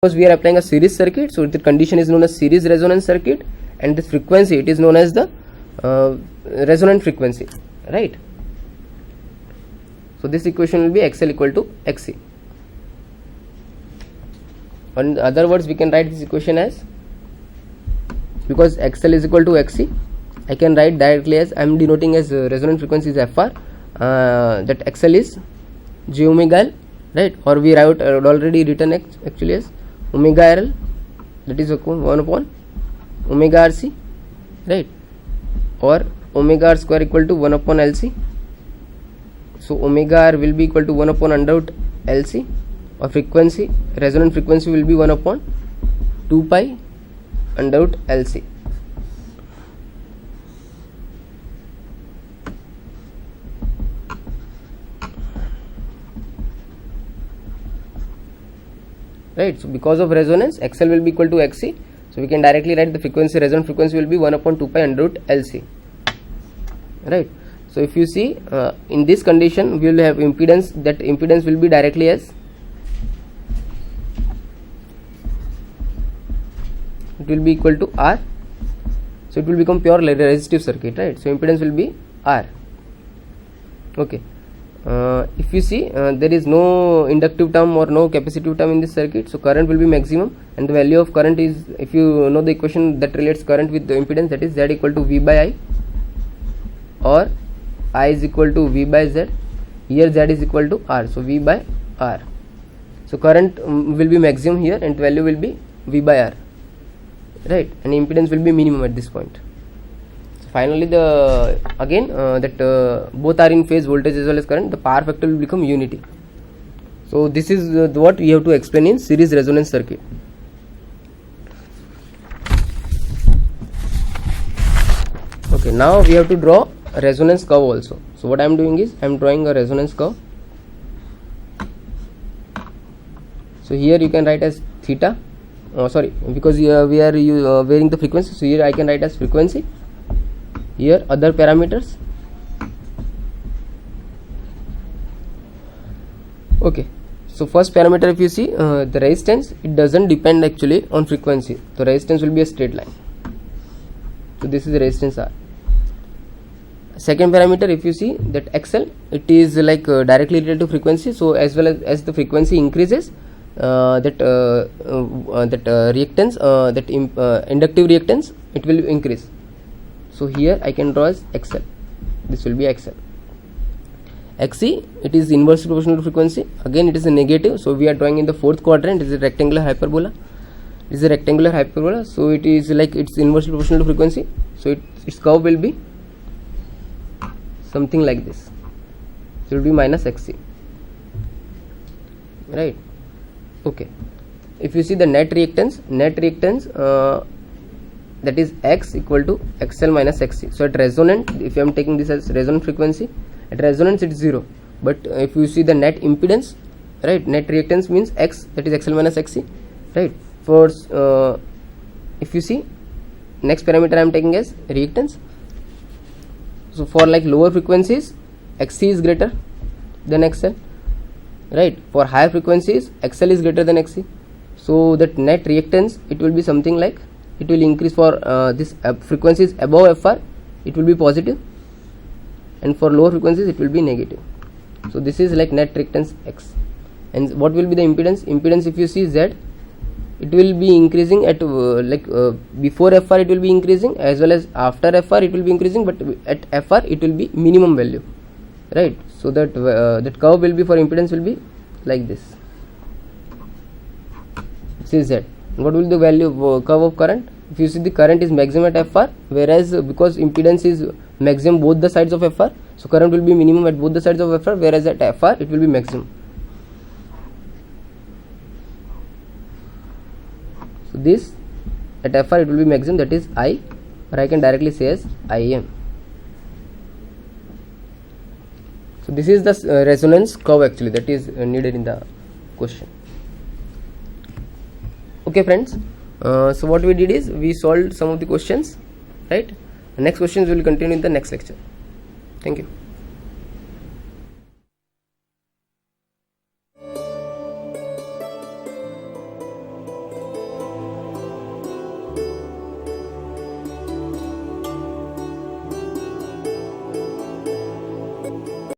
Because we are applying a series circuit, so the condition is known as series resonance circuit, and the frequency, it is known as the resonant frequency, right? So this equation will be XL equal to XC. In other words, we can write this equation as, because XL is equal to XC, I can write directly as, I am denoting as resonant frequency is FR, that XL is J omega L, right? Or we write already written actually as omega RL, that is 1 upon omega RC, right? Or omega R square equal to 1 upon LC. So omega R will be equal to 1 upon under root LC, or frequency, resonant frequency will be 1 upon 2 pi under root LC. Right, so because of resonance, XL will be equal to XC, so we can directly write the frequency, resonant frequency will be 1 upon 2 pi under root LC, right? So if you see, in this condition we will have impedance, that impedance will be directly as, it will be equal to R, so it will become pure resistive circuit, right? So impedance will be R, okay. If you see, there is no inductive term or no capacitive term in this circuit, so current will be maximum, and the value of current is, if you know the equation that relates current with the impedance, that is Z equal to V by I, or I is equal to V by Z. Here Z is equal to R, so V by R. So current will be maximum here, and value will be V by R, right? And impedance will be minimum at this point. Finally, the again that both are in phase, voltage as well as current, the power factor will become unity. So this is what we have to explain in series resonance circuit. Okay, now we have to draw a resonance curve also. So what I am doing is, I am drawing a resonance curve. So here you can write as theta, sorry, because we are varying the frequency, so here I can write as frequency. Here other parameters, okay. So first parameter, if you see, the resistance, it doesn't depend actually on frequency, the resistance will be a straight line, so this is the resistance R. Second parameter, if you see, that XL, it is like directly related to frequency, so as well as the frequency increases, that reactance, that inductive reactance, it will increase. So here I can draw as XL, this will be XL. XC, it is inversely proportional to frequency, again it is a negative, so we are drawing in the fourth quadrant, it is a rectangular hyperbola, so it is like it's inversely proportional to frequency, so its curve will be something like this, so it will be minus XC, right? Okay, if you see the net reactance, that is X equal to XL minus XC. So at resonant, if I am taking this as resonant frequency, at resonance it is 0, but if you see the net impedance, right, net reactance means X, that is XL minus XC, right? For if you see, next parameter I am taking as reactance. So for like lower frequencies, XC is greater than XL, right? For higher frequencies, XL is greater than XC, so that net reactance, it will be something like, it will increase for this frequencies above FR, it will be positive, and for lower frequencies it will be negative. So this is like net reactance X. And what will be the impedance? Impedance, if you see Z, it will be increasing at before FR it will be increasing, as well as after FR it will be increasing, but at FR it will be minimum value, right? So that that curve will be for impedance will be like this. This is Z. What will the value of curve of current? If you see, the current is maximum at FR, whereas because impedance is maximum both the sides of FR, so current will be minimum at both the sides of FR, whereas at FR it will be maximum. So this at FR it will be maximum, that is I, or I can directly say as IM. So this is the resonance curve actually that is needed in the question. Okay friends, so what we did is, we solved some of the questions, right? Next questions will continue in the next lecture. Thank you.